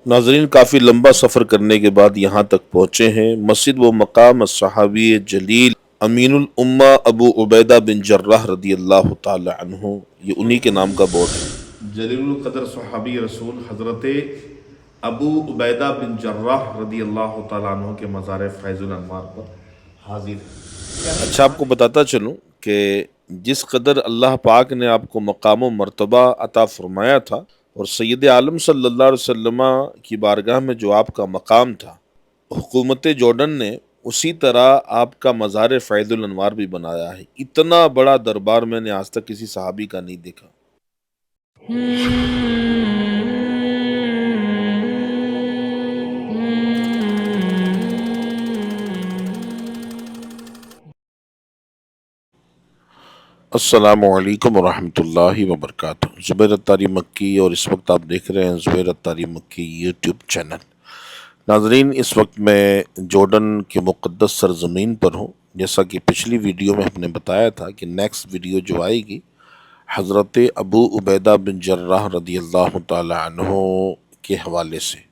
नाजरीन, काफ़ी लंबा सफ़र करने के बाद यहाँ तक पहुँचे हैं। मस्जिद व मकाम सहाबी जलील अमीनुल उम्मा अबू उबैदा बिन जर्राह रदी अल्लाह ताला अन्हु, ये उन्हीं के नाम का बोर्ड है। जलील कदर सहाबी रसूल हज़रत अबू उबैदा बिन जर्राह रदी अल्लाह ताला अन्हु के मज़ार फैज़ुल अनवार पर हाजिर है। अच्छा, आपको बताता चलूँ कि जिस कदर अल्लाह पाक ने आपको मकाम व मर्तबा अता फरमाया था और सैयद आलम सल्लल्लाहु अलैहि वसल्लम की बारगाह में जो आपका मकाम था, हुकूमत जॉर्डन ने उसी तरह आपका मज़ार फ़ैज़ुल अनवार भी बनाया है। इतना बड़ा दरबार मैंने आज तक किसी सहाबी का नहीं देखा। अस्सलामु अलैकुम वरहमतुल्लाहि वबरकातुहू। ज़ुबैर अत्तारी मक्की, और इस वक्त आप देख रहे हैं ज़ुबैर अत्तारी मक्की यूट्यूब चैनल। नाजरीन, इस वक्त मैं जॉर्डन के मुक़द्दस सरज़मीन पर हूँ। जैसा कि पिछली वीडियो में हमने बताया था कि नेक्स्ट वीडियो जो आएगी हज़रत अबू उबैदा बिन जर्राह रदी अल्लाह ताला अन्हु के हवाले से,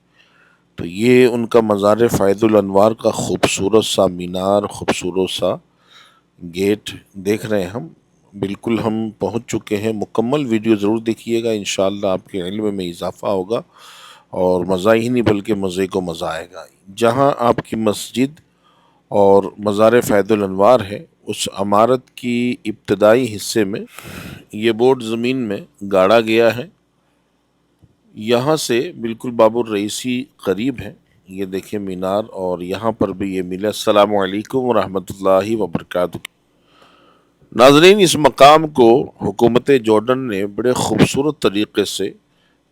तो ये उनका मज़ार फ़ैज़ुल अनवार का खूबसूरत सा मीनार, खूबसूरत सा गेट देख रहे हैं हम। बिल्कुल हम पहुंच चुके हैं। मुकम्मल वीडियो ज़रूर देखिएगा, इंशाअल्लाह आपके इल्म में इजाफ़ा होगा और मज़ा ही नहीं बल्कि मज़े को मज़ा आएगा। जहां आपकी मस्जिद और मज़ार फ़ैज़ुल अनवार है, उस इमारत की इब्तदाई हिस्से में ये बोर्ड ज़मीन में गाड़ा गया है। यहाँ से बिल्कुल बाबुर रईसी करीब है। ये देखें मीनार, और यहाँ पर भी ये मिला। अस्सलामु अलैकुम व रहमतुल्लाहि व बरकातुहू। नाजरीन, इस मकाम को हुकूमत जॉर्डन ने बड़े खूबसूरत तरीके से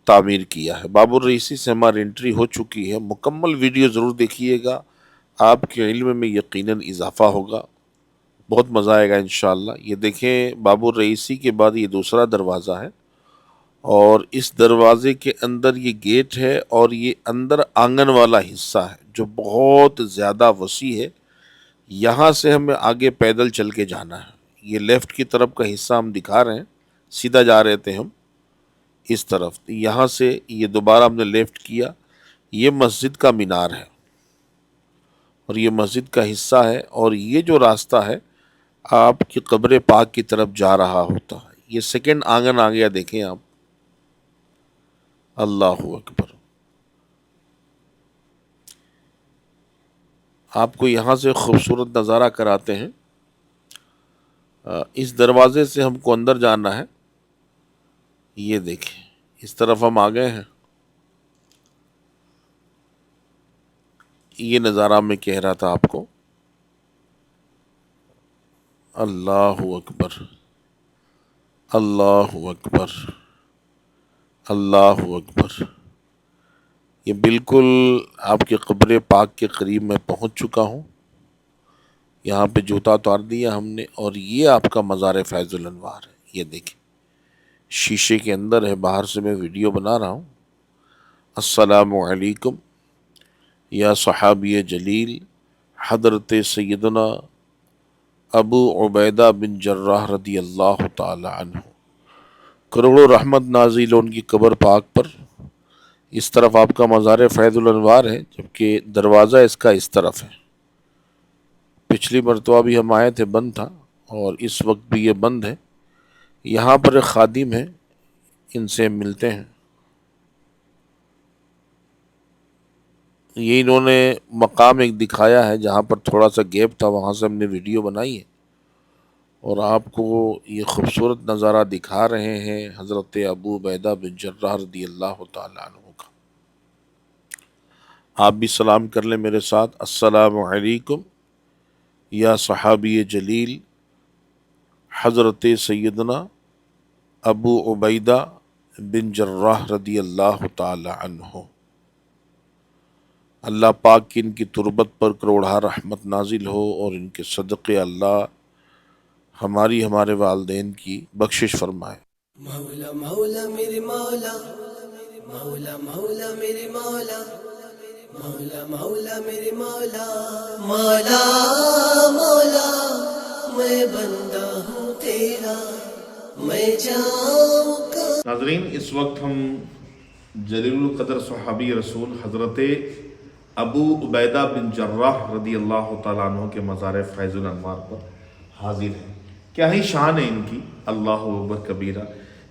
तामीर किया है। बाबुर रईसी से हमारी एंट्री हो चुकी है। मुकम्मल वीडियो ज़रूर देखिएगा, आपके इल्म में यकीनन इजाफ़ा होगा, बहुत मज़ा आएगा इंशाअल्लाह। ये देखें, बाबुर रईसी के बाद ये दूसरा दरवाज़ा है, और इस दरवाज़े के अंदर ये गेट है, और ये अंदर आंगन वाला हिस्सा है जो बहुत ज़्यादा वसी है। यहाँ से हमें आगे पैदल चल के जाना है। ये लेफ़्ट की तरफ का हिस्सा हम दिखा रहे हैं, सीधा जा रहे थे हम इस तरफ, यहाँ से ये दोबारा हमने लेफ़्ट किया। ये मस्जिद का मीनार है और ये मस्जिद का हिस्सा है, और ये जो रास्ता है आपकी कब्र पाक की तरफ जा रहा होता है। ये सेकंड आंगन आ गया, देखें आप। अल्लाहु अकबर। आपको यहाँ से खूबसूरत नज़ारा कराते हैं। इस दरवाजे से हमको अंदर जाना है। ये देखें, इस तरफ हम आ गए हैं। ये नज़ारा मैं कह रहा था आपको। अल्लाहु अकबर, अल्लाहु अकबर, अल्लाहु अकबर। ये बिल्कुल आपके कब्र पाक के करीब मैं पहुंच चुका हूं। यहाँ पे जूता उतार दिया हमने, और ये आपका मज़ार फ़ैज़ुल अनवार है। ये देखिए, शीशे के अंदर है, बाहर से मैं वीडियो बना रहा हूँ। अस्सलामु अलैकुम या सहाबी जलील हज़रत सैयदना अबू उबैदा बिन जर्राह रदी अल्लाह ताला अन्हु। करोड़ों रहमत नाज़िल उनकी कब्र पाक पर। इस तरफ आपका मज़ार फ़ैज़ुल अनवार है, जबकि दरवाज़ा इसका इस तरफ है। पिछली मरतबा भी हम आए थे, बंद था, और इस वक्त भी ये बंद है। यहाँ पर एक खादिम है, इनसे मिलते हैं। ये इन्होंने मकाम एक दिखाया है जहाँ पर थोड़ा सा गैप था, वहाँ से हमने वीडियो बनाई है और आपको ये खूबसूरत नज़ारा दिखा रहे हैं हज़रत अबू उबैदा बिन जर्राह रज़ी अल्लाह तआला अन्हु का। आप भी सलाम कर लें मेरे साथ। अस्सलामु अलैकुम या सहाबी जलील हज़रत सैयदना अबू उबैदा बिन जर्राह रज़ी अल्लाह तआला अन्हु। अल्लाह पाक की इनकी तुरबत पर करोड़ा रहमत नाजिल हो, और इनके सदक़े अल्लाह हमारी हमारे वालदैन की बख्शिश फरमाए। मौला मौला मेरे मौला, मौला मौला मेरे मौला, मौला मौला मेरे मौला, मौला मौला मैं बंदा हूँ तेरा, मैं जाऊँ। नाजरीन, इस वक्त हम जलीलुल क़द्र सहाबी रसूल हज़रत अबू उबैदा बिन जर्राह रदी अल्लाह तआला अन्हु के मज़ार फैज़ुल अनवार पर हाजिर हैं। क्या ही शान है इनकी, अल्लाह अकबर कबीरा।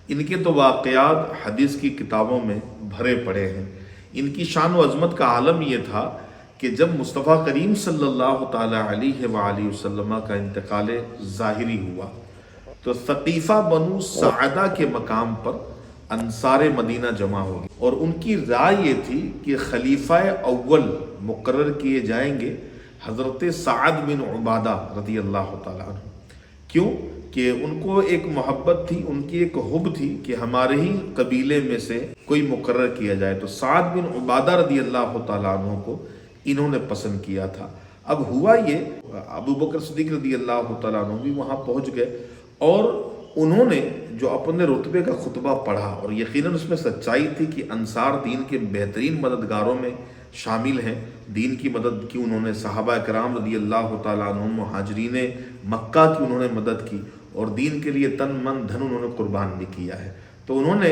इनके तो वाक़यात हदीस की किताबों में भरे पड़े हैं। इनकी शान व अज़मत का आलम यह था कि जब मुस्तफ़ा करीम सल्लल्लाहु ताला अलैहि वसल्लम का इंतकाल ज़ाहिरी हुआ तो सक़ीफ़ा बनु सादा के मकाम पर अंसार मदीना जमा हो गए और उनकी राय ये थी कि खलीफा अव्वल मुकर्रर किए जाएंगे हज़रत साद बिन उबादा रदी अल्लाह तआला अन्हु। क्यों कि उनको एक मोहब्बत थी, उनकी एक हुब थी कि हमारे ही कबीले में से कोई मुकर्रर किया जाए। तो साद बिन उबादा रदी अल्लाह तआला अन्हु को इन्होंने पसंद किया था। अब हुआ ये, अबू बकर सिद्दीक़ रदी अल्लाह तआला अन्हु भी वहाँ पहुँच गए और उन्होंने जो अपने रुतबे का खुतबा पढ़ा और यकीनन उसमें सच्चाई थी कि अंसार दीन के बेहतरीन मददगारों में शामिल हैं। दीन की मदद की उन्होंने, सहाबा किराम रदी अल्लाह तआला अन्हुम मुहाजिरीन मक्का की उन्होंने मदद की और दीन के लिए तन मन धन उन्होंने कुर्बान भी किया है। तो उन्होंने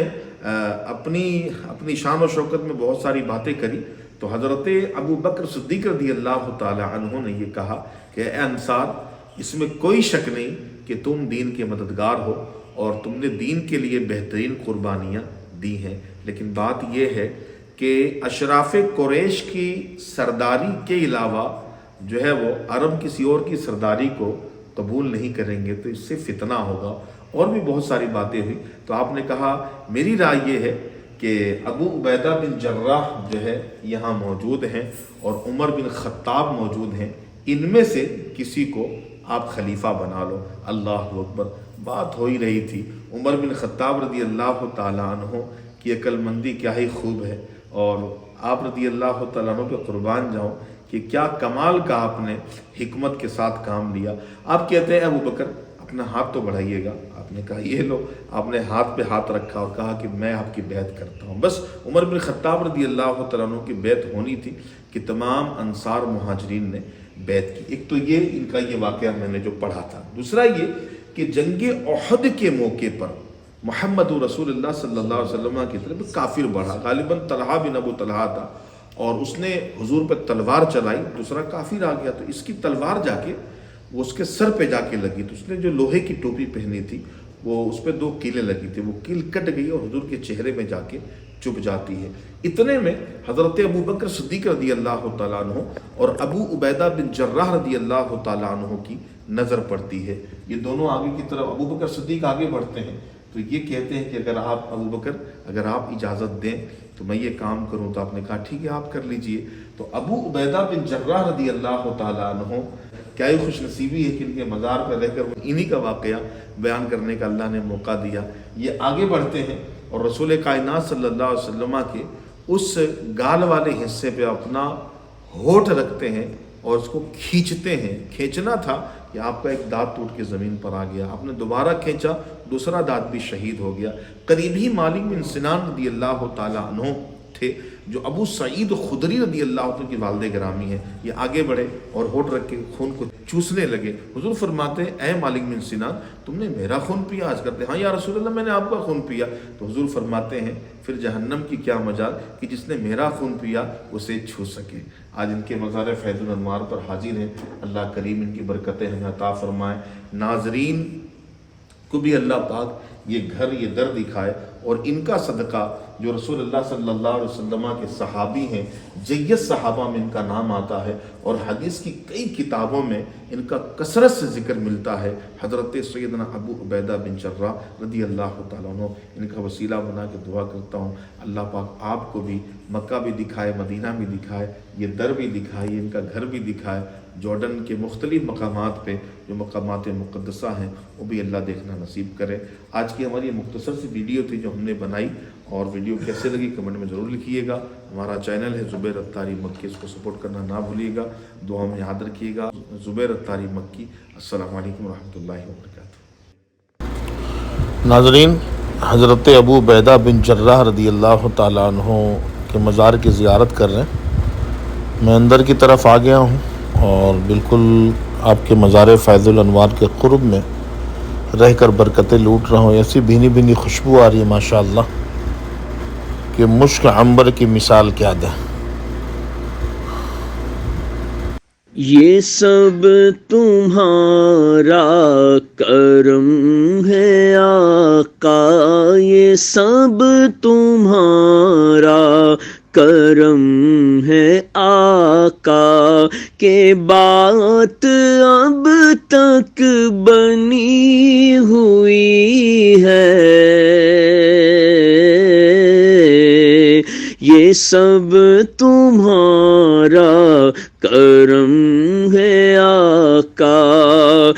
अपनी शान और शौकत में बहुत सारी बातें करी। तो हज़रत अबू बकर सिद्दीक़ रदी अल्लाह तआला अन्हु ने ये कहा कि ए अंसार, इसमें कोई शक नहीं कि तुम दीन के मददगार हो और तुमने दीन के लिए बेहतरीन कुर्बानियाँ दी हैं, लेकिन बात यह है कि अशराफ कुरैश की सरदारी के अलावा जो है वो अरब किसी और की सरदारी को कबूल नहीं करेंगे तो इससे फितना होगा। और भी बहुत सारी बातें हुई। तो आपने कहा मेरी राय ये है कि अबू उबैदा बिन जर्राह जो है यहाँ मौजूद हैं और उमर बिन ख़त्ताब मौजूद हैं, इनमें से किसी को आप खलीफा बना लो। अल्लाह अकबर। बात हो ही रही थी। उमर बिन ख़त्ताब रदी अल्लाह तआला अन्हु की अक्लमंदी क्या ही खूब है और आप रदी अल्लाह तआला अन्हु पे कुर्बान जाऊँ कि क्या कमाल का आपने हिकमत के साथ काम लिया। आप कहते हैं अबू बकर अपना हाथ तो बढ़ाइएगा। आपने कहा ये लो, आपने हाथ पे हाथ रखा और कहा कि मैं आपकी बैत करता हूँ। बस उमर बिन ख़त्ताब रदी अल्लाह तआला अन्हु की बैत होनी थी कि तमाम अंसार मुहाजिरीन ने बैत की। एक तो ये इनका ये वाक़या मैंने जो पढ़ा था। दूसरा ये कि जंगे उहद के मौके पर मोहम्मद रसूलुल्लाह सल्लल्लाहु अलैहि वसल्लम की तरफ काफिर बढ़ा। गालिबन तलहा बिन अबू तलहा था और उसने हुजूर पर तलवार चलाई। दूसरा काफिर आ गया तो इसकी तलवार जाके वो उसके सर पे जाके लगी। तो उसने जो लोहे की टोपी पहनी थी वो उस पर 2 कीलें लगी थी, वो कील कट गई और हुजूर के चेहरे में जाके चुभ जाती है। इतने में हज़रत अबू बकर सिद्दीक़ रदी अल्लाह तआला अन्हु और अबू उबैदा बिन जर्राह रदी अल्लाह तआला अन्हु की नज़र पड़ती है। ये दोनों आगे की तरफ, अबू बकर सिद्दीक़ आगे बढ़ते हैं तो ये कहते हैं कि अगर आप अबू बकर, अगर आप इजाज़त दें तो मैं ये काम करूँ। तो आपने कहा ठीक है आप कर लीजिए। तो अबू उबैदा बिन जर्राह रदी अल्लाह तआला अन्हु, क्या ही खुशनसीबी है कि इनके मज़ार पर रहकर इन्हीं का वाक़या बयान करने का अल्लाह ने मौका दिया। ये आगे बढ़ते हैं और रसूल कायनात सल्लल्लाहु अलैहि वसल्लम के उस गाल वाले हिस्से पे अपना होठ रखते हैं और उसको खींचते हैं। खींचना था कि आपका एक दांत टूट के ज़मीन पर आ गया, आपने दोबारा खींचा, दूसरा दांत भी शहीद हो गया। करीब ही मालिक बिन सिनान रदी अल्लाह तआला अन्हु थे जो अबू सईद खुदरी रदी अल्लाह तआला की वालिद गिरामी है। ये आगे बढ़े और होठ रख के खून को चूसने लगे। हुजूर फरमाते हैं ऐ मालिक बिन सिनान, तुमने मेरा खून पिया? आज करते हाँ या रसूल अल्लाह मैंने आपका खून पिया। तो हुजूर फरमाते हैं फिर जहन्नम की क्या मजाल कि जिसने मेरा खून पिया उसे छू सके। आज इनके मज़ार फैज़ुल अनवार पर हाजिर हैं। अल्लाह करीम इनकी बरकतें हमें अता फरमाए। नाजरीन को भी अल्लाह पाक ये घर, ये दर दिखाए और इनका सदका जो रसूलुल्लाह सल्लल्लाहु अलैहि वसल्लम के सहाबी हैं, जय्यद सहाबा में इनका नाम आता है और हदीस की कई किताबों में इनका कसरत से जिक्र मिलता है। हज़रत सैयदना अबू उबैदा बिन जर्राह रदी अल्लाह तआला अन्हु, इनका वसीला बना के दुआ करता हूँ अल्लाह पाक आपको भी मक्का भी दिखाए, मदीना भी दिखाए, ये दर भी दिखाए, इनका घर भी दिखाए। जॉर्डन के मुख्तलिफ मकामात पे जो मकामात मुक़द्दसा हैं वो भी अल्लाह देखना नसीब करे। आज की हमारी मुख्तसर सी वीडियो थी जो हमने बनाई, और वीडियो कैसे लगी कमेंट में ज़रूर लिखिएगा। हमारा चैनल है ज़ुबैर अत्तारी मक्की, इसको सपोर्ट करना ना भूलिएगा। दुआ में याद रखिएगा। ज़ुबैर अत्तारी मक्की। अस्सलामु अलैकुम रहमतुल्लाहि व बरकातुहू। नाज़रीन, हज़रत अबू उबैदा बिन जर्राह रदी अल्लाह तआला अन्हु के मज़ार की ज़ियारत कर रहे हैं। मैं अंदर की तरफ आ गया हूँ और बिल्कुल आपके मज़ार फैज़ुल अनवार के क़ुर्ब में रहकर बरकतें लूट रहा हूँ। ऐसी भीनी भीनी खुशबू आ रही है माशाअल्लाह کہ مشک عنبر کی مثال کیا دیں؟ یہ سب تمہارا کرم ہے آقا، یہ سب تمہارا کرم ہے آقا، کہ بات اب تک بنی ہوئی ہے، یہ سب تمہارا کرم ہے آقا۔